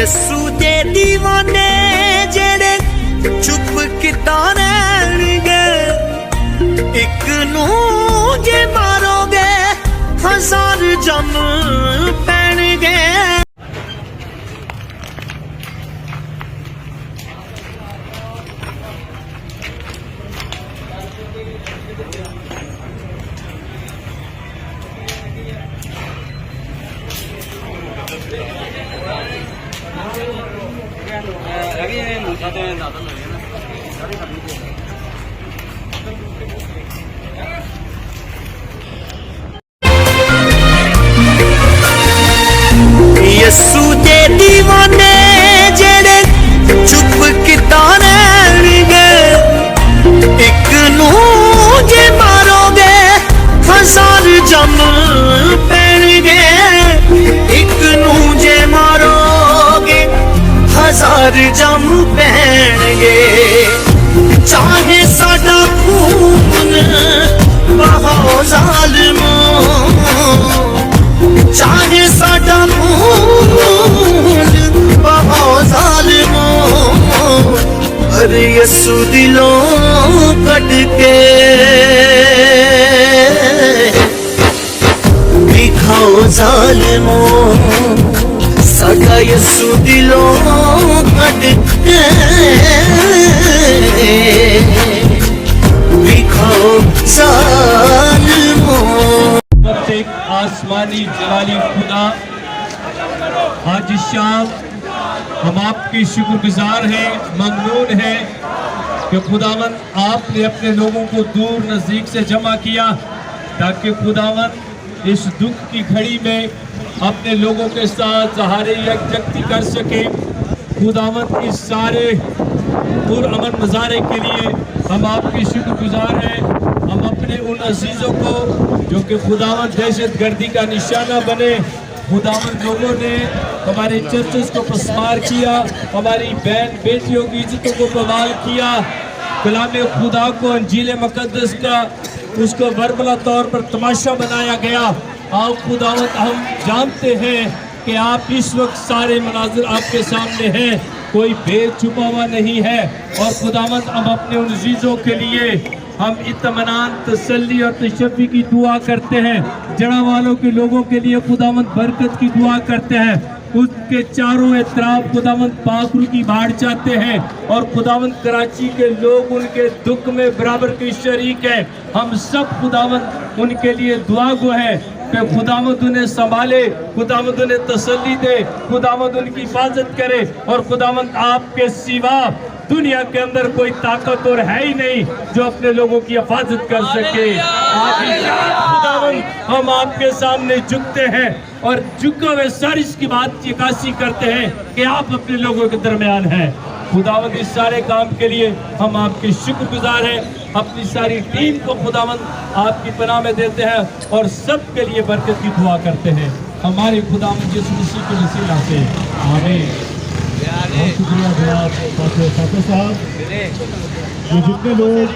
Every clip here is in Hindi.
यसू दे दीवाने जेड़े चुप किता रहणगे, एक नू जे मारोगे हजार जम पैणगे। यसू दे दीवाने जेड़े चुप किता रहणगे, एक नू जे मारोगे हजार जम पैणगे, एक नू जे मारोगे हजार जम पैणगे। चाहे साडा खून बहाओ ज़ालिमों, चाहे साडा खून बहाओ ज़ालिमों, पर यसू दिलों कट के दिखाओ ज़ालिमों, साडा यसू दिलों कट के दिखाओ ज़ालिमों। प्रत्येक आसमानी जलाली खुदा, आज इस शाम हम आपके शुक्रगुजार हैं, ममनून हैं कि खुदावन आपने अपने लोगों को दूर नज़दीक से जमा किया ताकि खुदावन इस दुख की घड़ी में अपने लोगों के साथ सहारे यकजहती कर सके। खुदावन इस सारे पुरअमन नज़ारे के लिए हम आपके शुक्रगुजार हैं। हम अपने उन अजीज़ों को जो कि खुदावन दहशत गर्दी का निशाना बने, खुदावन लोगों ने हमारे चर्चेस को पसमार किया, हमारी बहन बेटियों की इज्जतों को बवाल किया, कलाम खुदा को अंजील मुक़द्दस का उसको वर्बला तौर पर तमाशा बनाया गया। आप खुदावन हम जानते हैं कि आप इस वक्त सारे मनाजिर आपके सामने हैं, कोई भेद छुपा हुआ नहीं है। और खुदावन हम अपने उन अजीज़ों के लिए हम इत्मीनान, तसल्ली और तशफ़ी की दुआ करते हैं। जड़ा वालों के लोगों के लिए खुदावंद बरकत की दुआ करते हैं, उसके चारों एतराफ खुदावंद पाखरू की बाढ़ चाहते हैं। और खुदावंद कराची के लोग उनके दुख में बराबर के शरीक हैं। हम सब खुदावंद उनके लिए दुआ गो हैं कि खुदावंद उन्हें संभाले, खुदावंद उन्हें तसल्ली दे, खुदावंद उनकी हिफाजत करे। और खुदावंद आपके सिवा दुनिया के अंदर कोई ताकत और है ही नहीं जो अपने लोगों की हिफाजत कर सके। खुदावंद हम आपके सामने झुकते हैं और झुके हुए सर इसकी बात की अक्कासी करते हैं कि आप अपने लोगों के दरमियान हैं। खुदावंद इस सारे काम के लिए हम आपके शुक्रगुजार हैं। अपनी सारी टीम को खुदावंद आपकी पनाह में देते हैं और सब के लिए बरकत की दुआ करते हैं हमारे खुदावंद यीशु मसीह के वसीला से, आमीन। बहुत शुक्रिया जनाब फातह साहब। ये जितने लोग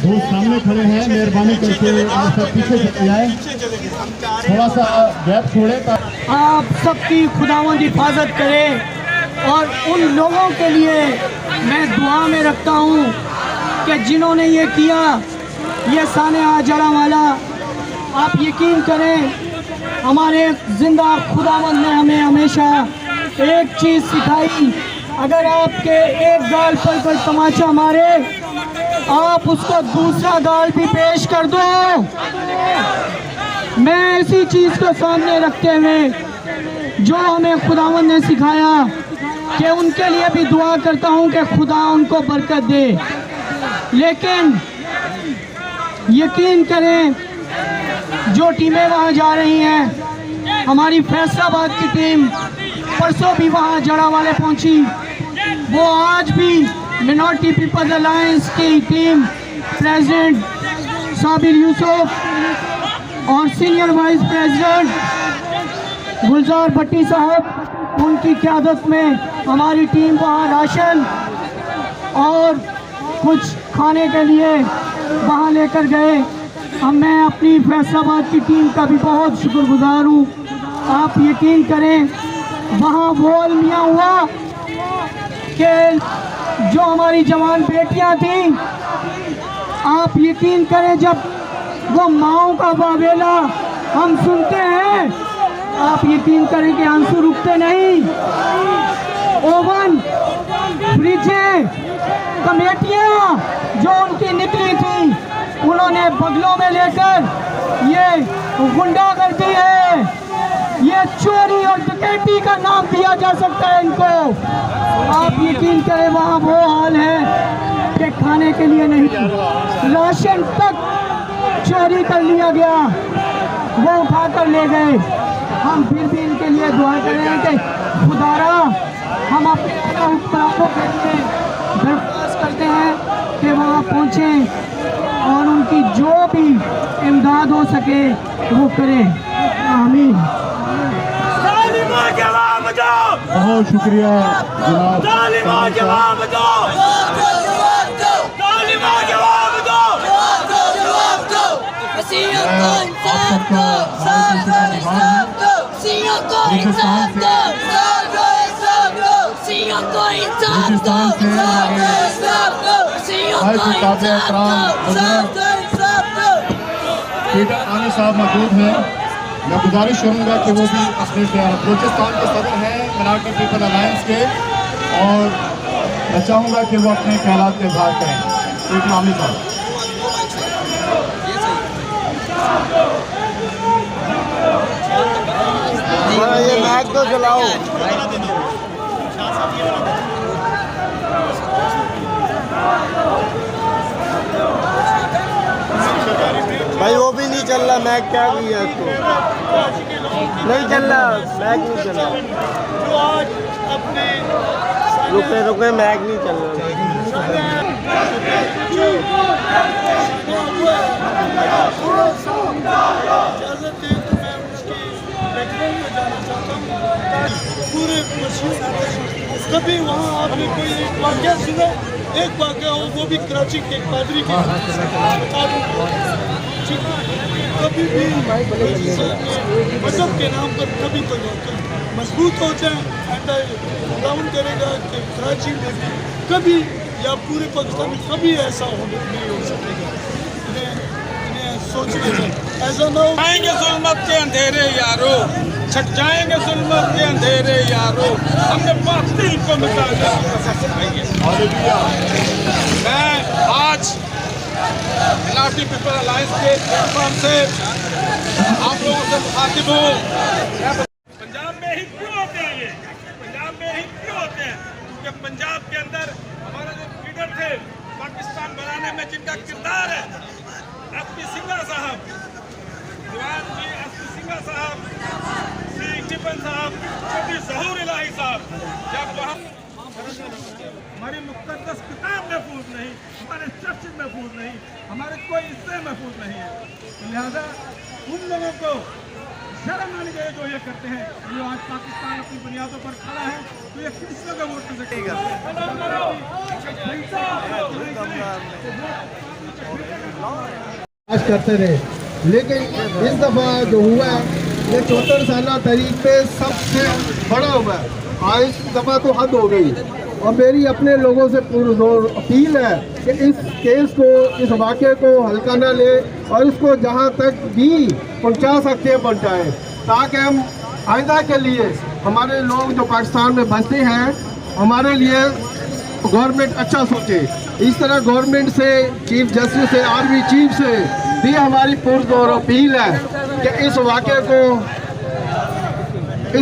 दोस्त सामने खड़े हैं, मेहरबानी करके आप सब पीछे जाए, थोड़ा सा गैप छोड़े। आप सबकी खुदावंद हिफाजत करें। और उन लोगों के लिए मैं दुआ में रखता हूँ कि जिन्होंने ये किया, ये सानिया जड़ावाला, आप यकीन करें हमारे जिंदा खुदावंद ने हमें हमेशा एक चीज़ सिखाई, अगर आपके एक गाल पर कोई तमाचा मारे आप उसको दूसरा गाल भी पेश कर दो। मैं इसी चीज़ को सामने रखते हुए जो हमें खुदावंद ने सिखाया कि उनके लिए भी दुआ करता हूं कि खुदा उनको बरकत दे। लेकिन यकीन करें जो टीमें वहां जा रही हैं, हमारी फैसलाबाद की टीम परसों भी वहां जड़ावाले पहुंची, वो आज भी मिनॉरिटी पीपल्स अलायंस की टीम प्रेसिडेंट साबिर यूसुफ और सीनियर वाइस प्रेसिडेंट गुलजार भट्टी साहब, उनकी क़यादत में हमारी टीम वहाँ राशन और कुछ खाने के लिए वहाँ लेकर गए। अब मैं अपनी फैसलाबाद की टीम का भी बहुत शुक्रगुजार हूँ। आप यकीन करें वहाँ वो अलमिया हुआ कि जो हमारी जवान बेटियां थी, आप यकीन करें जब वो माओ का वावेला हम सुनते हैं, आप यकीन करें कि आंसू रुकते नहीं। ओवन, फ्रिजें, कमेटियां जो उनकी निकली थी, उन्होंने बगलों में लेकर ये गुंडागर्दी है, ये चोरी और डकैती का नाम दिया जा सकता है इनको। आप यकीन करें वहाँ वो हाल है कि खाने के लिए नहीं, राशन तक चोरी कर लिया गया, वो उठाकर ले गए। हम फिर भी इनके लिए दुआ करें कि खुदारा हम अपने हुक्मरानों के लिए दरख्वास्त करते हैं कि वहाँ पहुँचें और उनकी जो भी इमदाद हो सके वो करें। आमीन। बहुत शुक्रिया जनाब। आने साहब मौजूद हैं। मैं गुजारिश करूँगा कि वो भी अपने बलूचिस्तान के सदर हैं मिनाटी पीपल अलायंस के, और मैं चाहूँगा कि वो अपने ख्यालात का इजहार करें। आमिर साहब। ये मैच तो चलाओ भाई, वो भी नहीं चल रहा मैच, क्या किया इसको, नहीं चल रहा मैच, नहीं चल रहा, रुके रुके मैच नहीं चल रहा। पूरे कभी वहाँ आपने कोई एक वाक़या सुना, एक वाक़या हो वो भी कराची के एक पादरी के, कभी भी मजहब के नाम पर कभी तो मजबूत हो जाए, डाउन करेगा कि कराची में कभी या पूरे पाकिस्तान में कभी ऐसा नहीं हो सकेगा। इन्हें सोचने में ऐसा ना हो। आएंगे जुल्मत के अंधेरे यारो, छट जाएंगे जुल्मत के अंधेरे यारो, हमने बातिल को मिटाने की कसम खाई है। मैं आज मिनाटी पीपल अलायंस के प्लेटफॉर्म से आप लोगों से मुखातिब हूँ। पंजाब में ही क्यों होते हैं ये, पंजाब में ही क्यों होते हैं? क्योंकि पंजाब के अंदर हमारे जो लीडर थे पाकिस्तान बनाने में जिनका किरदार है, एसपी सिंघा साहब, जवान जी एसपी सिंघा साहब, श्री टिपन साहब, श्री ज़हूर इलाही साहब, जब वहाँ हमारी मुक़द्दस किताब महफूज नहीं, हमारे चर्च महफूज नहीं, हमारे कोई हिस्से महफूज नहीं है, लिहाजा उन लोगों को शर्म आनी चाहिए जो ये करते हैं। जो आज पाकिस्तान अपनी बुनियादों पर खड़ा है तो ये किससे का वोट कर सकेगा? करते रहे, लेकिन इस दफ़ा जो हुआ है ये 74 साल तारीख पे सबसे बड़ा हुआ है। आज इस दफ़ा तो हद हो गई, और मेरी अपने लोगों से अपील है कि इस केस को, इस वाक़े को हल्का ना ले, और इसको जहाँ तक भी पहुँचा सकते हैं पहुँचाएँ, ताकि हम आइंदा के लिए हमारे लोग जो पाकिस्तान में बसते हैं, हमारे लिए गवर्नमेंट अच्छा सोचे। इस तरह गवर्नमेंट से, चीफ जस्टिस से, आर्मी चीफ से भी हमारी पुरजोर अपील है कि इस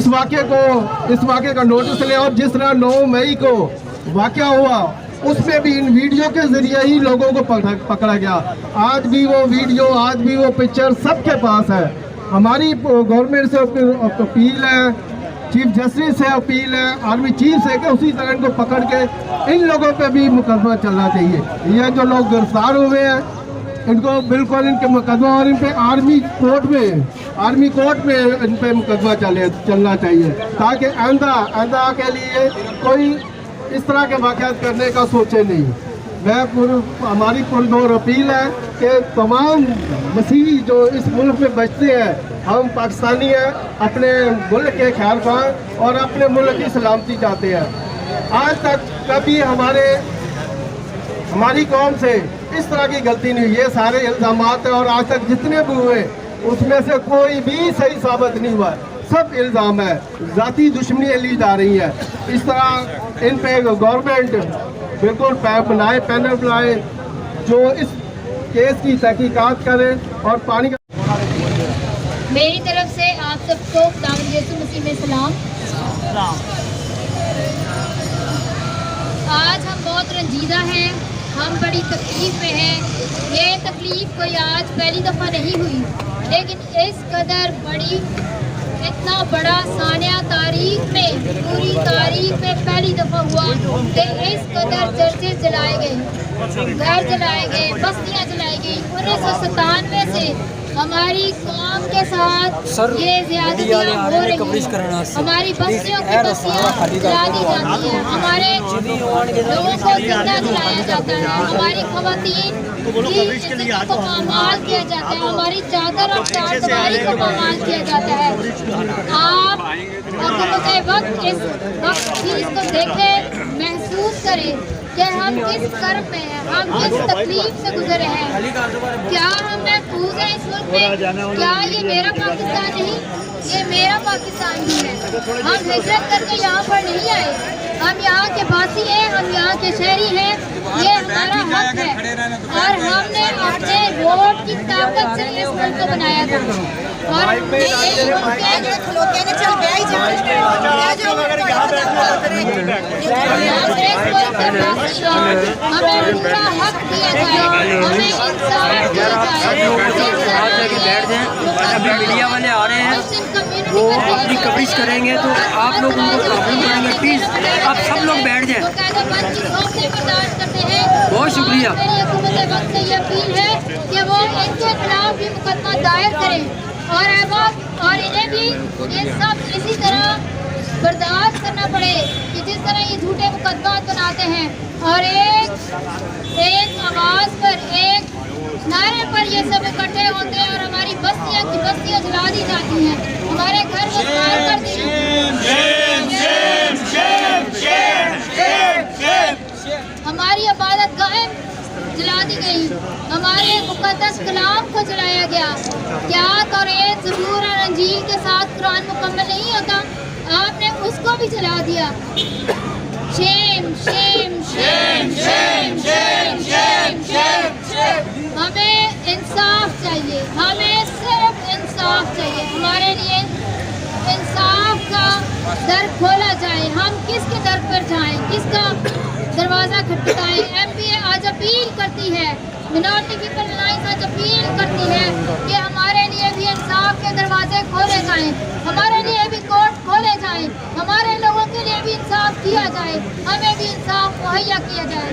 वाक़े का नोटिस लें, और जिस तरह 9 मई को वाक़या हुआ उसमें भी इन वीडियो के ज़रिए ही लोगों को पकड़ा गया। आज भी वो वीडियो, आज भी वो पिक्चर सबके पास है। हमारी गवर्नमेंट से अपील है, चीफ जस्टिस से अपील है, आर्मी चीफ से कि उसी तरह इनको पकड़ के इन लोगों पे भी मुकदमा चलना चाहिए। ये जो लोग गिरफ्तार हुए हैं इनको बिल्कुल इनके मुकदमा, और इन पे आर्मी कोर्ट में इन पे मुकदमा चलना चाहिए, ताकि आइंदा के लिए कोई इस तरह के वाक़यात करने का सोचे नहीं। हमारी पुरजोर अपील है कि तमाम मसीही जो इस मुल्क में बचते हैं हम पाकिस्तानी हैं, अपने मुल्क के खैर ख्वाह और अपने मुल्क की सलामती चाहते हैं। आज तक कभी हमारी कौम से इस तरह की गलती नहीं हुई। ये सारे इल्ज़ामात और आज तक जितने भी हुए उसमें से कोई भी सही साबित नहीं हुआ, सब इल्ज़ाम है, ज़ाती दुश्मनी ली जा रही है। इस तरह इन पे गवर्नमेंट बिल्कुल पैनल बनाए जो इस केस की तहकीकात करें और पानी का। मेरी तरफ से आप सबको खुदावंद यीशु मसीह में सलाम। आज हम बहुत रंजीदा हैं, हम बड़ी तकलीफ में हैं। ये तकलीफ कोई आज पहली दफ़ा नहीं हुई, लेकिन इस कदर बड़ी, इतना बड़ा सानिया तारीख में, पूरी तारीख में पहली दफ़ा हुआ कि इस कदर चर्चेज जलाए गए, घर जलाए गए, बस्तियाँ जलाई गई। 1997 से हमारी कौम के साथ ये ज़्यादतियाँ हो रही हैं। हमारी बस्तियों की बस्तियाँ जला दी जाती हैं, हमारे लोगों को जिंदा जलाया जाता है, हमारी खवातीन की इज्जत को पामाल किया जाता है, हमारी चादर और चारदीवारी को पामाल किया जाता है। आप इस वक्त चीज़ को देखें, महसूस करें कि हम किस कर्म में हैं, हम किस तकलीफ से गुजरे हैं। क्या हम महफूज हैं इस मुल्क में? क्या ये मेरा पाकिस्तान नहीं, ये मेरा पाकिस्तान ही है। हम हिजरत करके यहाँ पर नहीं आए, हम यहाँ के वासी हैं, हम यहाँ के शहरी हैं, ये हमारा हक है। और हमने अपने वोट की ताकत से इस मुल्क को बनाया था। और हमें पूरा हक दिया जाए, हमें इंसाफ दिया जाए। मीडिया वाले आ रहे हैं, वो अपनी कवरेज करेंगे तो आप लोग उनको प्रॉब्लम करेंगे। प्लीज़ आप सब लोग बैठ जाएं। बहुत शुक्रिया। हुकूमत वक्त से ये अपील है कि वो इनके खिलाफ भी मुकदमा दायर करें और इन्हें भी ये सब इसी तरह बर्दाश्त करना पड़े कि जिस तरह ये झूठे मुकदमा बनाते हैं और एक आवाज़ पर, एक नारे पर ये सब इकट्ठे होते हैं और हमारी बस्तियाँ की बस्तियाँ जला दी जाती हैं, हमारे घर को खाली कर दी। हमारी इबादत गाहें जला दी गई, हमारे मुकद्दस कलाम को जलाया गया। क्या तौरात, ज़बूर और इंजील के साथ कुरान मुकम्मल नहीं होता? आपने उसको भी जला दिया। Shem Shem Shem Shem Shem Shem Shem. हमें इंसाफ चाहिए, हमें सिर्फ इंसाफ चाहिए। हमारे लिए इंसाफ का दर खोला जाए। हम किसके दर पर जाएं, किसका दरवाज़ा खटखटाएं? MPA आज अपील करती है, मिनॉरिटी पीपल अलायंस आज अपील करती है कि हमारे लिए भी इंसाफ के दरवाजे खोले जाएं, हमारे लिए भी कोर्ट खोले जाएं, हमारे लोगों के लिए भी इंसाफ किया जाए, हमें भी इंसाफ मुहैया किया जाए।